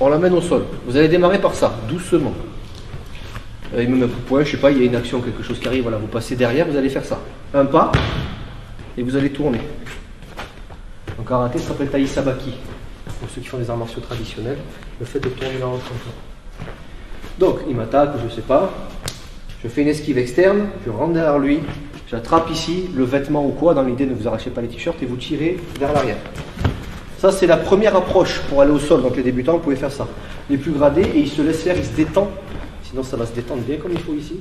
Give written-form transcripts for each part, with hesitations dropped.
on l'amène au sol. Vous allez démarrer par ça, doucement. Il me met un coup de poing, je sais pas, il y a une action, quelque chose qui arrive, voilà, vous passez derrière, vous allez faire ça. Un pas, et vous allez tourner. En karaté, ça s'appelle taï sabaki. Pour ceux qui font des arts martiaux traditionnels, le fait de tourner dans l'autre sens. Donc, il m'attaque, je sais pas. Je fais une esquive externe, je rentre derrière lui, j'attrape ici le vêtement ou quoi, dans l'idée ne vous arrachez pas les t-shirts et vous tirez vers l'arrière. Ça, c'est la première approche pour aller au sol. Donc, les débutants, vous pouvez faire ça. Les plus gradés, et ils se laissent faire, ils se détendent. Sinon, ça va se détendre bien comme il faut ici.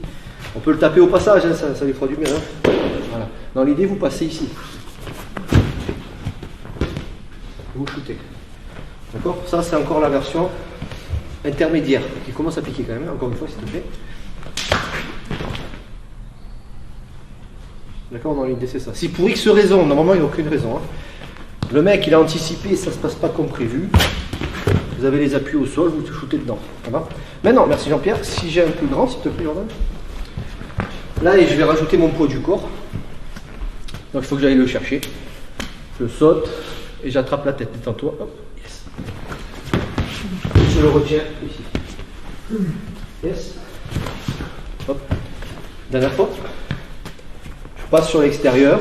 On peut le taper au passage, hein, ça lui fera du bien. Hein. Voilà. Dans l'idée, vous passez ici. Vous shootez. D'accord? Ça, c'est encore la version intermédiaire qui commence à piquer quand même. Encore une fois, s'il te plaît. D'accord? Dans l'idée, c'est ça. Si pour X raison, normalement, il n'y a aucune raison. Hein. Le mec, il a anticipé, ça ne se passe pas comme prévu. Vous avez les appuis au sol, vous shootez dedans. Ça va? Maintenant, merci Jean-Pierre. Si j'ai un plus grand, s'il te plaît, Jordan. Là, je vais rajouter mon poids du corps. Donc, il faut que j'aille le chercher. Je saute et j'attrape la tête. Détends-toi. Hop. Yes. Je le retiens ici. Yes. Hop. Dernière fois. Je passe sur l'extérieur.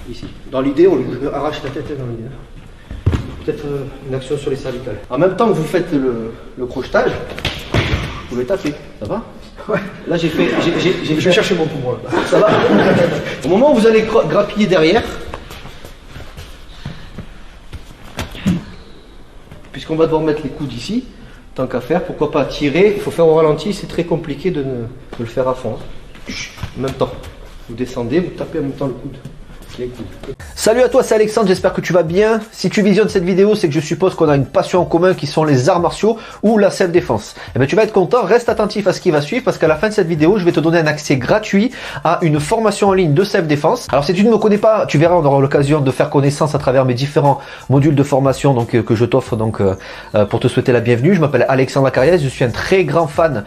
Ici. Dans l'idée, je arrache la tête dans l'idée. Peut-être une action sur les cervicales. En même temps que vous faites le crochetage, vous le tapez. Ça va? Ouais. Là, j'ai fait. Je vais chercher mon poumon. Ça va? Au moment où vous allez grappiller derrière, puisqu'on va devoir mettre les coudes ici, tant qu'à faire, pourquoi pas tirer? Il faut faire au ralenti, c'est très compliqué de le faire à fond. En même temps, vous descendez, vous tapez en même temps le coude. Salut à toi, c'est Alexandre, j'espère que tu vas bien. Si tu visionnes cette vidéo, c'est que je suppose qu'on a une passion en commun qui sont les arts martiaux ou la self-défense. Et bien tu vas être content, reste attentif à ce qui va suivre parce qu'à la fin de cette vidéo, je vais te donner un accès gratuit à une formation en ligne de self-défense. Alors si tu ne me connais pas, tu verras, on aura l'occasion de faire connaissance à travers mes différents modules de formation que je t'offre pour te souhaiter la bienvenue. Je m'appelle Alexandre Acariès, je suis un très grand fan,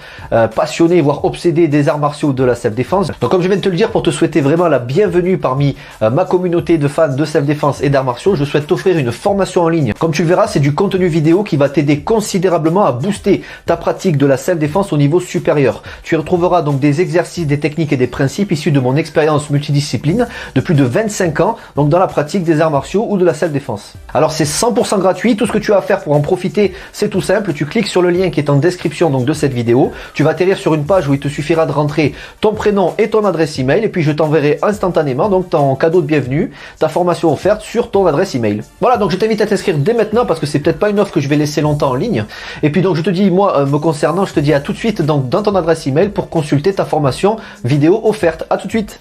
passionné, voire obsédé des arts martiaux de la self-défense. Donc comme je viens de te le dire, pour te souhaiter vraiment la bienvenue parmi ma communauté de fans de self-défense et d'arts martiaux, je souhaite t'offrir une formation en ligne. Comme tu le verras, c'est du contenu vidéo qui va t'aider considérablement à booster ta pratique de la self-défense au niveau supérieur. Tu y retrouveras donc des exercices, des techniques et des principes issus de mon expérience multidiscipline de plus de 25 ans, donc dans la pratique des arts martiaux ou de la self-défense. Alors c'est 100% gratuit, tout ce que tu as à faire pour en profiter, c'est tout simple, tu cliques sur le lien qui est en description donc de cette vidéo, tu vas atterrir sur une page où il te suffira de rentrer ton prénom et ton adresse email et puis je t'enverrai instantanément donc ton cadeau de bienvenue, ta formation offerte sur ton adresse email. Voilà, donc je t'invite à t'inscrire dès maintenant parce que c'est peut-être pas une offre que je vais laisser longtemps en ligne. Et puis donc je te dis, moi me concernant, je te dis à tout de suite donc dans ton adresse email pour consulter ta formation vidéo offerte. À tout de suite.